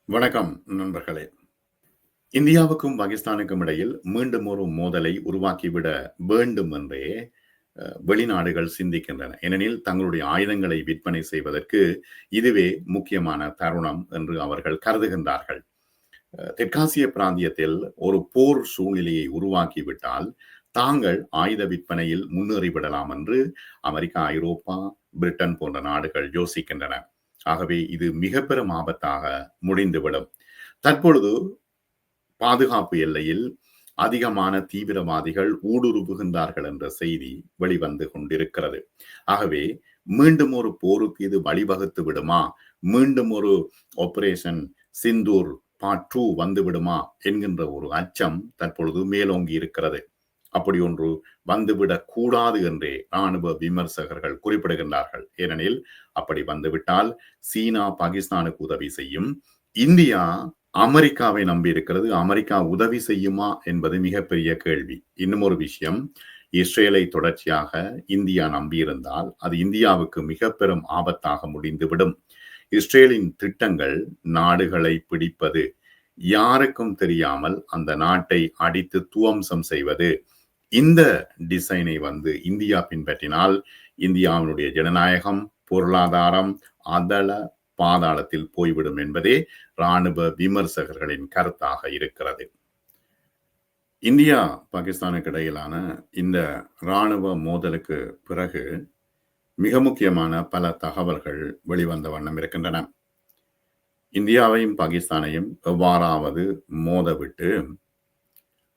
வணக்கம் நண்பர்களே. இந்தியாவுக்கும் பாகிஸ்தானுக்கும் இடையில் மீண்டும் ஒரு மோதலை உருவாக்கிவிட வேண்டும் என்றே வெளிநாடுகள் சிந்திக்கின்றன. ஏனெனில் தங்களுடைய ஆயுதங்களை விற்பனை செய்வதற்கு இதுவே முக்கியமான தருணம் என்று அவர்கள் கருதுகின்றார்கள். தெற்காசிய பிராந்தியத்தில் ஒரு போர் சூழ்நிலையை உருவாக்கிவிட்டால் தாங்கள் ஆயுத விற்பனையில் முன்னேறிவிடலாம் என்று அமெரிக்கா, ஐரோப்பா, பிரிட்டன் போன்ற நாடுகள் யோசிக்கின்றன. ஆகவே இது மிக பெரும் ஆபத்தாக முடிந்துவிடும். தற்பொழுது பாதுகாப்பு எல்லையில் அதிகமான தீவிரவாதிகள் ஊடுருவுகின்றார்கள் என்ற செய்தி வெளிவந்து கொண்டிருக்கிறது. ஆகவே மீண்டும் ஒரு போருக்கு இது வழிவகுத்து விடுமா, மீண்டும் ஒரு ஆபரேஷன் சிந்தூர் பார்ட் 2 வந்து விடுமா என்கின்ற ஒரு அச்சம் தற்பொழுது மேலோங்கி இருக்கிறது. அப்படி ஒன்று வந்துவிடக் கூடாது என்றே ராணுவ விமர்சகர்கள் குறிப்பிடுகின்றார்கள். ஏனெனில் அப்படி வந்துவிட்டால் சீனா பாகிஸ்தானுக்கு உதவி செய்யும், இந்தியா அமெரிக்காவை நம்பி இருக்கிறது. அமெரிக்கா உதவி செய்யுமா என்பது மிகப்பெரிய கேள்வி. இன்னும் ஒரு விஷயம், இஸ்ரேலை தொடர்ச்சியாக இந்தியா நம்பியிருந்தால் அது இந்தியாவுக்கு மிக பெரும் ஆபத்தாக முடிந்துவிடும். இஸ்ரேலின் திட்டங்கள் நாடுகளை பிடிப்பது, யாருக்கும் தெரியாமல் அந்த நாட்டை அடித்து துவம்சம் செய்வது, இந்த டிசைனை இந்தியா பின்பற்றினால் இந்தியாவினுடைய ஜனநாயகம், பொருளாதாரம் அதள பாதாளத்தில் போய்விடும் என்பதே ராணுவ விமர்சகர்களின் கருத்தாக இருக்கிறது. இந்தியா பாகிஸ்தானுக்கு இடையிலான இந்த ராணுவ மோதலுக்கு பிறகு மிக முக்கியமான பல தகவல்கள் வெளிவந்த வண்ணம் இருக்கின்றன. இந்தியாவையும் பாகிஸ்தானையும் எவ்வாறாவது மோதவிட்டு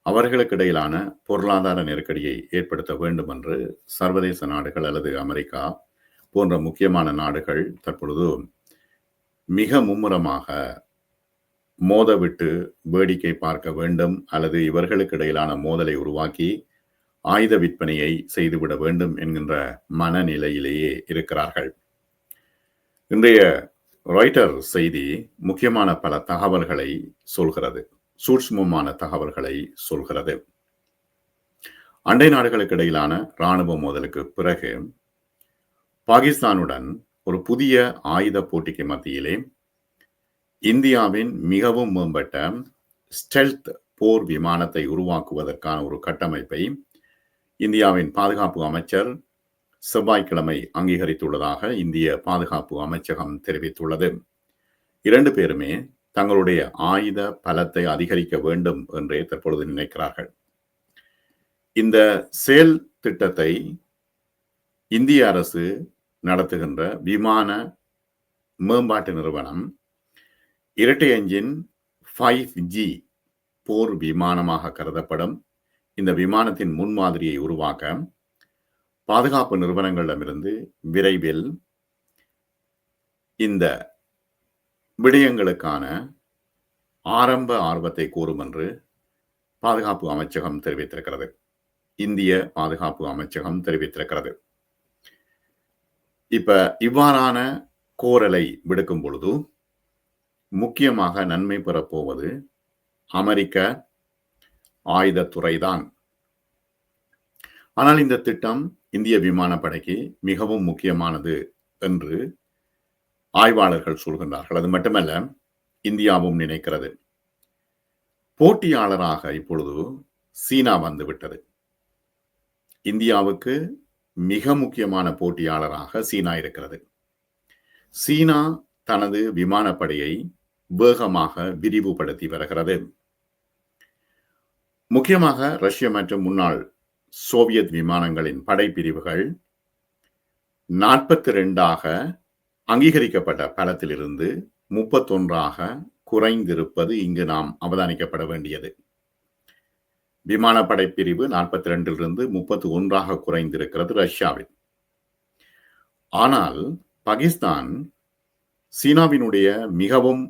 அவர்களுக்கு இடையிலான பொருளாதார நெருக்கடியை ஏற்படுத்த வேண்டும் என்று சர்வதேச நாடுகள் அல்லது அமெரிக்கா போன்ற முக்கியமான நாடுகள் தற்பொழுது மிக மும்முரமாக மோதவிட்டு வேடிக்கை பார்க்க வேண்டும் அல்லது இவர்களுக்கு இடையிலான மோதலை உருவாக்கி ஆயுத விற்பனையை செய்துவிட வேண்டும் என்கின்ற மனநிலையிலேயே இருக்கிறார்கள். இன்றைய ராய்ட்டர் செய்தி முக்கியமான பல தகவல்களை சொல்கிறது, சூட்சுமமான தகவல்களை சொல்கிறது. அண்டை நாடுகளுக்கு இடையிலான இராணுவ மோதலுக்கு பிறகு பாகிஸ்தானுடன் ஒரு புதிய ஆயுத போட்டிக்கு மத்தியிலே இந்தியாவின் மிகவும் மேம்பட்ட ஸ்டெல்த் போர் விமானத்தை உருவாக்குவதற்கான ஒரு கட்டமைப்பை இந்தியாவின் பாதுகாப்பு அமைச்சர் செவ்வாய்க்கிழமை அங்கீகரித்துள்ளதாக இந்திய பாதுகாப்பு அமைச்சகம் தெரிவித்துள்ளது. இரண்டு பேருமே தங்களுடைய ஆயுத பலத்தை அதிகரிக்க வேண்டும் என்றே தற்பொழுது நினைக்கிறார்கள். இந்த செயல் திட்டத்தை இந்திய அரசு நடத்துகின்ற விமான மேம்பாட்டு நிறுவனம் இரட்டை என்ஜின் 5G போர் விமானமாக கருதப்படும் இந்த விமானத்தின் முன்மாதிரியை உருவாக்க பாதுகாப்பு நிறுவனங்களிடமிருந்து விரைவில் இந்த விடயங்களுக்கான ஆரம்ப ஆர்வத்தை கூறும் என்று பாதுகாப்பு அமைச்சகம் தெரிவித்திருக்கிறது. இந்திய பாதுகாப்பு அமைச்சகம் தெரிவித்திருக்கிறது. இப்ப இவ்வாறான கோரலை விடுக்கும் பொழுது முக்கியமாக நன்மை பெறப்போவது அமெரிக்க ஆயுதத்துறைதான். ஆனால் இந்த திட்டம் இந்திய விமானப்படைக்கு மிகவும் முக்கியமானது என்று ஆய்வாளர்கள் சொல்கின்றார்கள். அது மட்டுமல்ல, இந்தியாவும் நினைக்கிறது. போட்டியாளராக இப்பொழுது சீனா வந்துவிட்டது. இந்தியாவுக்கு மிக முக்கியமான போட்டியாளராக சீனா இருக்கிறது. சீனா தனது விமானப்படையை வேகமாக விரிவுபடுத்தி வருகிறது. முக்கியமாக ரஷ்ய மற்றும் முன்னாள் சோவியத் விமானங்களின் படைப்பிரிவுகள் 42ஆக அங்கீகரிக்கப்பட்ட பலத்திலிருந்து 31ஆக குறைந்திருப்பது இங்கு நாம் அவதானிக்கப்பட வேண்டியது. விமானப்படை பிரிவு 42லிருந்து 31ஆக குறைந்திருக்கிறது ரஷ்யாவில். ஆனால் பாகிஸ்தான் சீனாவினுடைய மிகவும்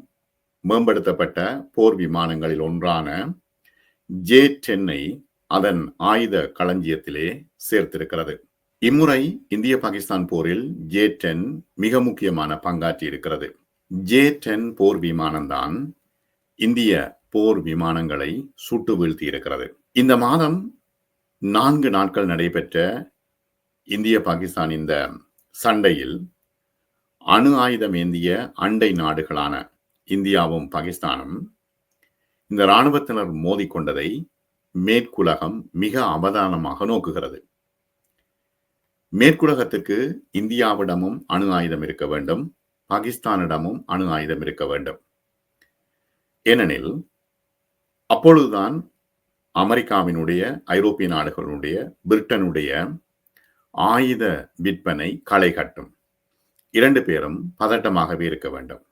மேம்படுத்தப்பட்ட போர் விமானங்களில் ஒன்றான J-10 அதன் ஆயுத களஞ்சியத்திலே சேர்த்திருக்கிறது. இம்முறை இந்திய பாகிஸ்தான் போரில் J-10 மிக முக்கியமான பங்காற்றி இருக்கிறது. J-10 போர் விமானம்தான் இந்திய போர் விமானங்களை சுட்டு வீழ்த்தி இருக்கிறது. இந்த மாதம் 4 நாட்கள் நடைபெற்ற இந்திய பாகிஸ்தான் இந்த சண்டையில் அணு ஆயுதம் ஏந்திய அண்டை நாடுகளான இந்தியாவும் பாகிஸ்தானும் இந்த இராணுவத்தினர் மோதிக்கொண்டதை மேற்குலகம் மிக அவதானமாக நோக்குகிறது. மேற்குலகத்துக்கு இந்தியாவிடமும் அணு ஆயுதம் இருக்க வேண்டும், பாகிஸ்தானிடமும் அணு ஆயுதம் இருக்க வேண்டும். ஏனெனில் அப்பொழுதுதான் அமெரிக்காவினுடைய, ஐரோப்பிய நாடுகளுடைய, பிரிட்டனுடைய ஆயுத விற்பனை களை கட்டும். 2 பேரும் பதட்டமாகவே இருக்க வேண்டும்.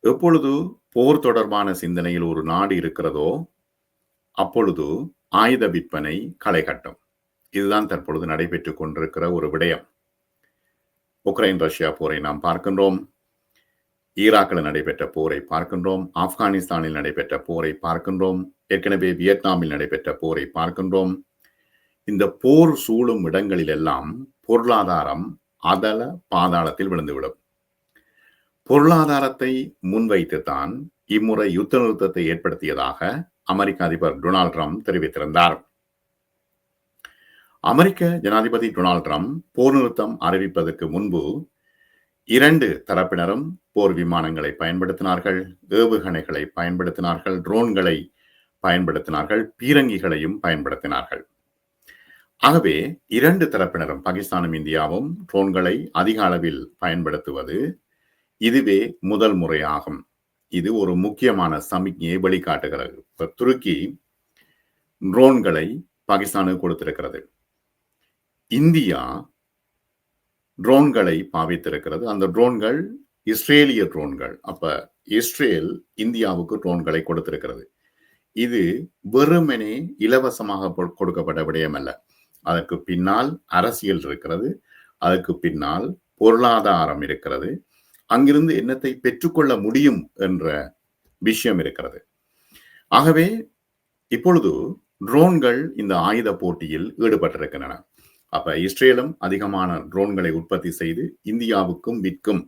எப்பொழுது போர் தொடர்பான சிந்தனையில் ஒரு நாடு இருக்கிறதோ அப்பொழுது ஆயுத விற்பனை களை கட்டும். இதுதான் தற்பொழுது நடைபெற்றுக் கொண்டிருக்கிற ஒரு விடயம். உக்ரைன் ரஷ்யா போரை நாம் பார்க்கின்றோம், ஈராக்கில் நடைபெற்ற போரை பார்க்கின்றோம், ஆப்கானிஸ்தானில் நடைபெற்ற போரை பார்க்கின்றோம், ஏற்கனவே வியட்நாமில் நடைபெற்ற போரை பார்க்கின்றோம். இந்த போர் சூழும் இடங்களில் எல்லாம் பொருளாதாரம் அதல பாதாளத்தில் விழுந்துவிடும். பொருளாதாரத்தை முன்வைத்துத்தான் இம்முறை யுத்த நிறுத்தத்தை ஏற்படுத்தியதாக அமெரிக்க அதிபர் டொனால்ட் ட்ரம்ப் தெரிவித்திருந்தார். அமெரிக்க ஜனாதிபதி டொனால்ட் ட்ரம்ப் போர் நிறுத்தம் அறிவிப்பதற்கு முன்பு 2 தரப்பினரும் போர் விமானங்களை பயன்படுத்தினார்கள், ஏவுகணைகளை பயன்படுத்தினார்கள், ட்ரோன்களை பயன்படுத்தினார்கள், பீரங்கிகளையும் பயன்படுத்தினார்கள். ஆகவே 2 தரப்பினரும், பாகிஸ்தானும் இந்தியாவும் ட்ரோன்களை அதிக அளவில் பயன்படுத்துவது இதுவே முதல் முறையாகும். இது ஒரு முக்கியமான சமிக்ஞையை வெளிக்காட்டுகிறது. இப்ப துருக்கி ட்ரோன்களை பாகிஸ்தானுக்கு கொடுத்திருக்கிறது, இந்தியா ட்ரோன்களை பாவித்திருக்கிறது. அந்த ட்ரோன்கள் இஸ்ரேலிய ட்ரோன்கள். அப்ப இஸ்ரேல் இந்தியாவுக்கு ட்ரோன்களை கொடுத்திருக்கிறது. இது வெறுமனே இலவசமாக கொடுக்கப்பட்ட விடயம் அல்ல. அதற்கு பின்னால் அரசியல் இருக்கிறது, அதற்கு பின்னால் பொருளாதாரம் இருக்கிறது, அங்கிருந்து என்னத்தை பெற்றுக்கொள்ள முடியும் என்ற விஷயம் இருக்கிறது. ஆகவே இப்பொழுது ட்ரோன்கள் இந்த ஆயுத போட்டியில் ஈடுபட்டிருக்கின்றன. அப்ப இஸ்ரேலும் அதிகமான ட்ரோன்களை உற்பத்தி செய்து இந்தியாவுக்கும் விற்கும்,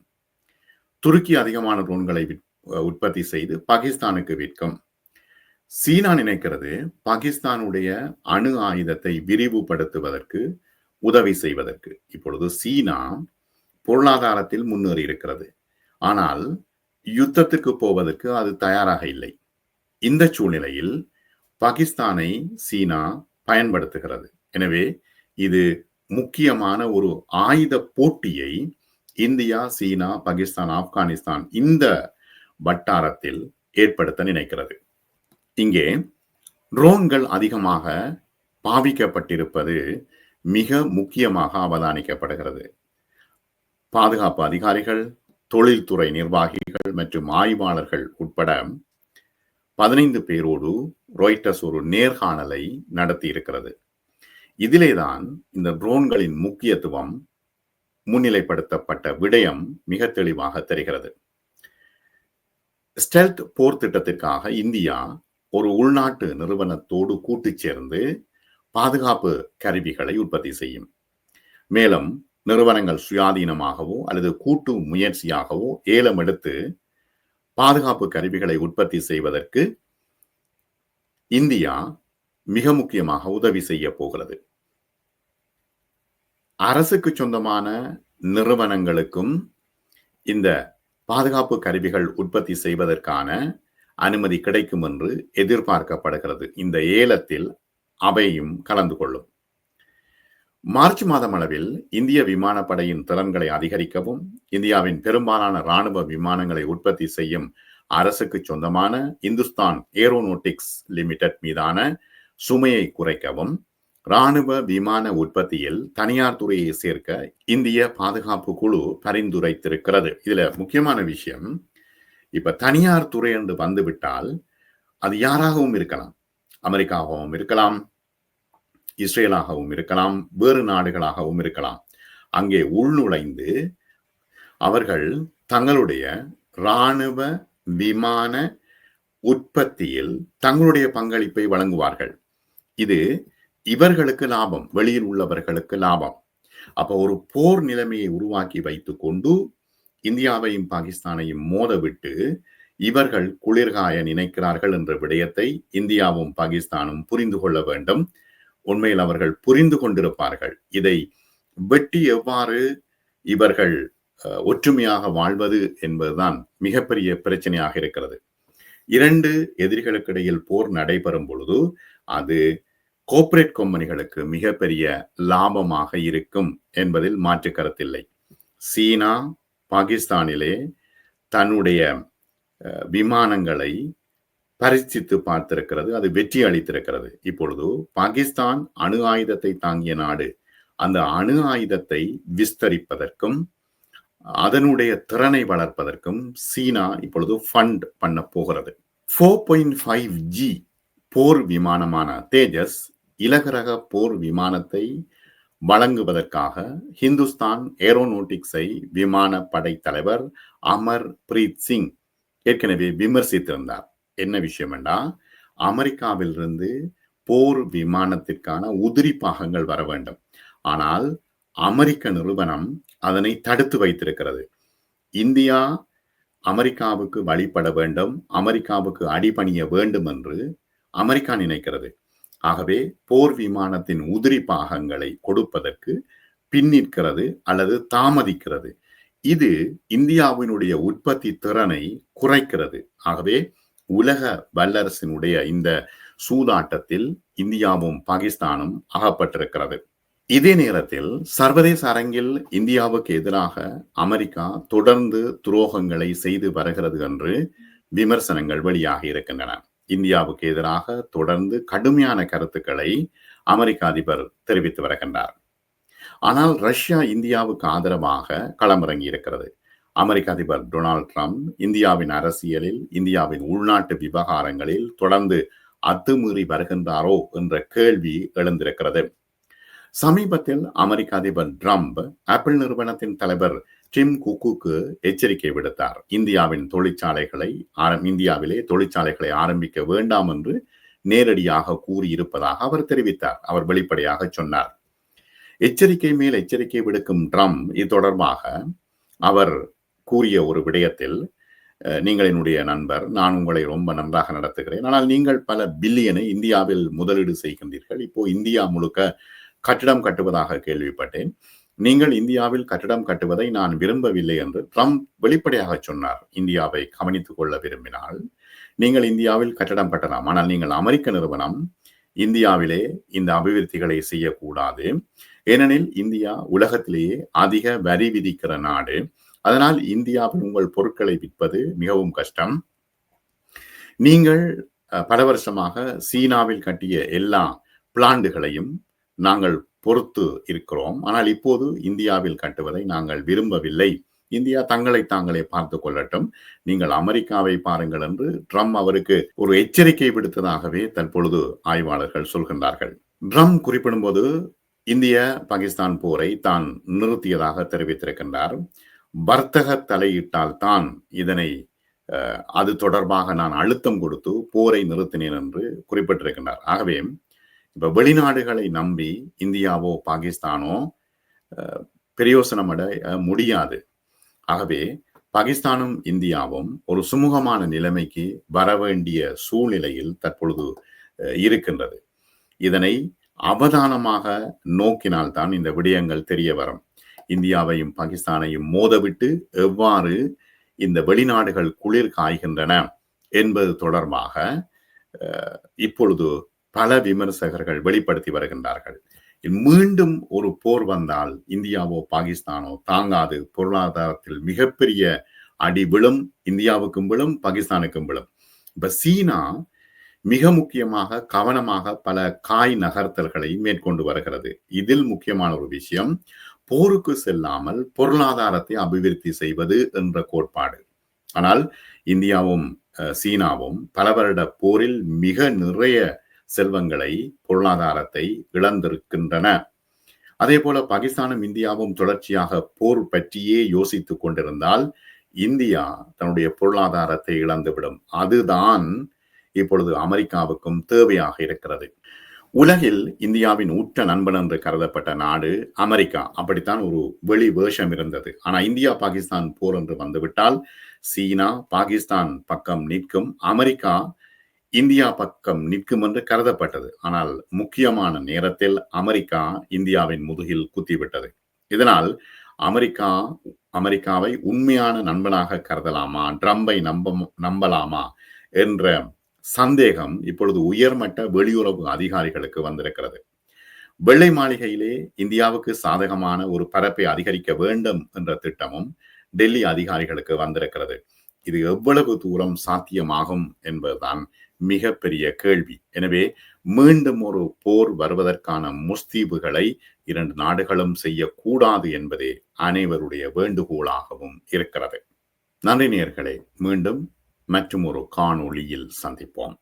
துருக்கி அதிகமான ட்ரோன்களை உற்பத்தி செய்து பாகிஸ்தானுக்கு விற்கும். சீனா நினைக்கிறது பாகிஸ்தானுடைய அணு ஆயுதத்தை விரிவுபடுத்துவதற்கு, உதவி செய்வதற்கு. இப்பொழுது சீனா பொருளாதாரத்தில் முன்னேறி இருக்கிறது, ஆனால் யுத்தத்துக்கு போவதற்கு அது தயாராக இல்லை. இந்த சூழ்நிலையில் பாகிஸ்தானை சீனா பயன்படுத்துகிறது. எனவே இது முக்கியமான ஒரு ஆயுத போட்டியை இந்தியா, சீனா, பாகிஸ்தான், ஆப்கானிஸ்தான் இந்த வட்டாரத்தில் ஏற்படுத்த நினைக்கிறது. இங்கே ட்ரோன்கள் அதிகமாக பாவிக்கப்பட்டிருப்பது மிக முக்கியமாக அவதானிக்கப்படுகிறது. பாதுகாப்பு அதிகாரிகள், தொழில்துறை நிர்வாகிகள் மற்றும் ஆய்வாளர்கள் உட்பட 15 பேரோடு ராய்ட்டர்ஸ் ஒரு நேர்காணலை நடத்தி இருக்கிறது. இதிலேதான் இந்த ட்ரோன்களின் முக்கியத்துவம் முன்னிலைப்படுத்தப்பட்ட விடயம் மிக தெளிவாக தெரிகிறது. ஸ்டெல்த் போர் திட்டத்திற்காக இந்தியா ஒரு உள்நாட்டு நிறுவனத்தோடு கூட்டு சேர்ந்து பாதுகாப்பு கருவிகளை உற்பத்தி செய்யும். மேலும் நிறுவனங்கள் சுயாதீனமாகவோ அல்லது கூட்டு முயற்சியாகவோ ஏலம் எடுத்து பாதுகாப்பு கருவிகளை உற்பத்தி செய்வதற்கு இந்தியா மிக முக்கியமாக உதவி செய்ய போகிறது. அரசுக்கு சொந்தமான நிறுவனங்களுக்கும் இந்த பாதுகாப்பு கருவிகள் உற்பத்தி செய்வதற்கான அனுமதி கிடைக்கும் என்று எதிர்பார்க்கப்படுகிறது. இந்த ஏலத்தில் அவையும் கலந்து கொள்ளும். மார்ச் மாதம் அளவில் இந்திய விமானப்படையின் திறன்களை அதிகரிக்கவும், இந்தியாவின் பெரும்பாலான இராணுவ விமானங்களை உற்பத்தி செய்யும் அரசுக்கு சொந்தமான இந்துஸ்தான் ஏரோநாட்டிக்ஸ் லிமிடெட் மீதான சுமையை குறைக்கவும், இராணுவ விமான உற்பத்தியில் தனியார் துறையை சேர்க்க இந்திய பாதுகாப்பு குழு பரிந்துரைத்திருக்கிறது. இதுல முக்கியமான விஷயம், இப்ப தனியார் துறை என்று வந்துவிட்டால் அது யாராகவும் இருக்கலாம். அமெரிக்காவும் இருக்கலாம், இஸ்ரேலாகவும் இருக்கலாம், வேறு நாடுகளாகவும் இருக்கலாம். அங்கே உள்நுழைந்து அவர்கள் தங்களுடைய இராணுவ விமான உற்பத்தியில் தங்களுடைய பங்களிப்பை வழங்குவார்கள். இது இவர்களுக்கு லாபம், வெளியில் உள்ளவர்களுக்கு லாபம். அப்ப ஒரு போர் நிலைமையை உருவாக்கி வைத்துக் கொண்டு இந்தியாவையும் பாகிஸ்தானையும் மோதவிட்டு இவர்கள் குளிர்காய நினைக்கிறார்கள் என்ற விடயத்தை இந்தியாவும் பாகிஸ்தானும் புரிந்து கொள்ள வேண்டும். உண்மையில் அவர்கள் புரிந்து கொண்டிருப்பார்கள். இதை வெட்டி எவ்வாறு இவர்கள் ஒற்றுமையாக வாழ்வது என்பதுதான் மிகப்பெரிய பிரச்சனையாக இருக்கிறது. 2 எதிரிகளுக்கு இடையில் போர் நடைபெறும் பொழுது அது கோர்ப்பரேட் கம்பெனிகளுக்கு மிகப்பெரிய லாபமாக இருக்கும் என்பதில் மாற்று கருத்தில்லை. சீனா பாகிஸ்தானிலே தன்னுடைய விமானங்களை பரீட்சித்து பார்த்திருக்கிறது. அது வெற்றி அளித்திருக்கிறது. இப்பொழுது பாகிஸ்தான் அணு ஆயுதத்தை தாங்கிய நாடு. அந்த அணு ஆயுதத்தை விஸ்தரிப்பதற்கும் அதனுடைய திறனை வளர்ப்பதற்கும் சீனா இப்பொழுது ஃபண்ட் பண்ண போகிறது. 4.5G போர் விமானமான தேஜஸ் இலகுரக போர் விமானத்தை வழங்குவதற்காக ஹிந்துஸ்தான் ஏரோநாட்டிக்ஸை விமானப்படை தலைவர் அமர் பிரீத் சிங் ஏற்கனவே விமர்சித்திருந்தார். என்ன விஷயம் என்றால், அமெரிக்காவிலிருந்து போர் விமானத்திற்கான உதிரி பாகங்கள் வர வேண்டும். ஆனால் அமெரிக்க நிறுவனம் அதனை தடுத்து வைத்திருக்கிறது. இந்தியா அமெரிக்காவுக்கு வழிபட வேண்டும், அமெரிக்காவுக்கு அடிபணிய வேண்டும் என்று அமெரிக்கா நினைக்கிறது. ஆகவே போர் விமானத்தின் உதிரி பாகங்களை கொடுப்பதற்கு பின்னிற்கிறது அல்லது தாமதிக்கிறது. இது இந்தியாவினுடைய உற்பத்தி திறனை குறைக்கிறது. ஆகவே உலக வல்லரசினுடைய இந்த சூதாட்டத்தில் இந்தியாவும் பாகிஸ்தானும் அகப்பட்டிருக்கிறது. இதே நேரத்தில் சர்வதேச அரங்கில் இந்தியாவுக்கு எதிராக அமெரிக்கா தொடர்ந்து துரோகங்களை செய்து வருகிறது என்று விமர்சனங்கள் வெளியாகி இருக்கின்றன. இந்தியாவுக்கு எதிராக தொடர்ந்து கடுமையான கருத்துக்களை அமெரிக்க அதிபர் தெரிவித்து வருகின்றார். ஆனால் ரஷ்யா இந்தியாவுக்கு ஆதரவாக களமிறங்கி இருக்கிறது. அமெரிக்க அதிபர் டொனால்ட் ட்ரம்ப் இந்தியாவின் அரசியலில், இந்தியாவின் உள்நாட்டு விவகாரங்களில் தொடர்ந்து அத்துமீறி வருகின்றாரோ என்ற கேள்வி எழுந்திருக்கிறது. சமீபத்தில் அமெரிக்க அதிபர் ட்ரம்ப் ஆப்பிள் நிறுவனத்தின் தலைவர் டிம் குக்குக்கு எச்சரிக்கை விடுத்தார். இந்தியாவிலே தொழிற்சாலைகளை ஆரம்பிக்க வேண்டாம் என்று நேரடியாக கூறியிருப்பதாக அவர் தெரிவித்தார். அவர் வெளிப்படையாக சொன்னார். எச்சரிக்கை மேல் எச்சரிக்கை விடுக்கும் ட்ரம்ப் இது தொடர்பாக அவர் கூறிய ஒரு விடயத்தில், நீங்கள் என்னுடைய நண்பர், நான் உங்களை ரொம்ப நன்றாக நடத்துகிறேன், ஆனால் நீங்கள் பல பில்லியனை இந்தியாவில் முதலீடு செய்கின்றீர்கள். இப்போ இந்தியா முழுக்க கட்டிடம் கட்டுவதாக கேள்விப்பட்டேன். நீங்கள் இந்தியாவில் கட்டிடம் கட்டுவதை நான் விரும்பவில்லை என்று ட்ரம்ப் வெளிப்படையாக சொன்னார். இந்தியாவை கவனித்துக் கொள்ள விரும்பினால் நீங்கள் இந்தியாவில் கட்டிடம் கட்டலாம், ஆனால் நீங்கள் அமெரிக்க நிறுவனம் இந்தியாவிலே இந்த அபிவிருத்திகளை செய்யக்கூடாது. ஏனெனில் இந்தியா உலகத்திலேயே அதிக வரி விதிக்கிற நாடு. அதனால் இந்தியாவில் உங்கள் பொருட்களை விற்பது மிகவும் கஷ்டம். நீங்கள் பல வருஷமாக சீனாவில் கட்டிய எல்லா பிளான்ட்டுகளையும் நாங்கள் பொறுத்து இருக்கிறோம். ஆனால் இப்போது இந்தியாவில் கட்டுவதை நாங்கள் விரும்பவில்லை. இந்தியா தங்களை தாங்களே பார்த்து கொள்ளட்டும், நீங்கள் அமெரிக்காவை பாருங்கள் என்று ட்ரம்ப் அவருக்கு ஒரு எச்சரிக்கை விடுத்ததாகவே தற்பொழுது ஆய்வாளர்கள் சொல்கின்றார்கள். ட்ரம்ப் குறிப்பிடும்போது இந்திய பாகிஸ்தான் போரை தான் நிறுத்தியதாக தெரிவித்திருக்கின்றார். வர்த்தக தலையிட்டால் தான் இதனை அது தொடர்பாக நான் அழுத்தம் கொடுத்து போரை நிறுத்தினேன் என்று குறிப்பிட்டிருக்கின்றார். ஆகவே இப்ப வெளிநாடுகளை நம்பி இந்தியாவோ பாகிஸ்தானோ பிரயோசனம் அடைய முடியாது. ஆகவே பாகிஸ்தானும் இந்தியாவும் ஒரு சுமூகமான நிலைமைக்கு வர வேண்டிய சூழ்நிலையில் தற்பொழுது இருக்கின்றது. இதனை அவதானமாக நோக்கினால்தான் இந்த விடயங்கள் தெரிய வரும். இந்தியாவையும் பாகிஸ்தானையும் மோதவிட்டு எவ்வாறு இந்த வெளிநாடுகள் குளிர் காய்கின்றன என்பது தொடர்பாக இப்பொழுது பல விமர்சகர்கள் வெளிப்படுத்தி வருகின்றார்கள். மீண்டும் ஒரு போர் வந்தால் இந்தியாவோ பாகிஸ்தானோ தாங்காது. பொருளாதாரத்தில் மிகப்பெரிய அடி விழும். இந்தியாவுக்கும் விழும், பாகிஸ்தானுக்கும் விழும். இப்ப சீனா மிக முக்கியமாக கவனமாக பல காய் நகர்த்தல்களை மேற்கொண்டு வருகிறது. இதில் முக்கியமான ஒரு விஷயம், போருக்கு செல்லாமல் பொருளாதாரத்தை அபிவிருத்தி செய்வது என்ற கோட்பாடு. ஆனால் இந்தியாவும் சீனாவும் பல வருட போரில் மிக நிறைய செல்வங்களை, பொருளாதாரத்தை இழந்திருக்கின்றன. அதே போல பாகிஸ்தானும் இந்தியாவும் தொடர்ச்சியாக போர் பற்றியே யோசித்துக் கொண்டிருந்தால் இந்தியா தன்னுடைய பொருளாதாரத்தை இழந்துவிடும். அதுதான் இப்பொழுது அமெரிக்காவுக்கும் தேவையாக இருக்கிறது. உலகில் இந்தியாவின் உற்ற நண்பன் என்று கருதப்பட்ட நாடு அமெரிக்கா. அப்படித்தான் ஒரு வெளி வேஷம் இருந்தது. ஆனா இந்தியா பாகிஸ்தான் போர் என்று வந்துவிட்டால் சீனா பாகிஸ்தான் பக்கம் நிற்கும், அமெரிக்கா இந்தியா பக்கம் நிற்கும் என்று கருதப்பட்டது. ஆனால் முக்கியமான நேரத்தில் அமெரிக்கா இந்தியாவின் முதுகில் குத்திவிட்டது. இதனால் அமெரிக்கா அமெரிக்காவை உண்மையான நண்பனாக கருதலாமா, ட்ரம்பை நம்பலாமா என்ற சந்தேகம் இப்பொழுது உயர்மட்ட வெளியுறவு அதிகாரிகளுக்கு வந்திருக்கிறது. வெள்ளை மாளிகையிலே இந்தியாவுக்கு சாதகமான ஒரு பரப்பை அதிகரிக்க வேண்டும் என்ற திட்டமும் டெல்லி அதிகாரிகளுக்கு வந்திருக்கிறது. இது எவ்வளவு தூரம் சாத்தியமாகும் என்பதுதான் மிகப்பெரிய கேள்வி. எனவே மீண்டும் ஒரு போர் வருவதற்கான முஸ்தீபுகளை இரண்டு நாடுகளும் செய்யக்கூடாது என்பதே அனைவருடைய வேண்டுகோளாகவும் இருக்கிறது. நன்றி நேயர்களே, மீண்டும் மற்றும் ஒரு காணொளியில் சந்திப்போம்.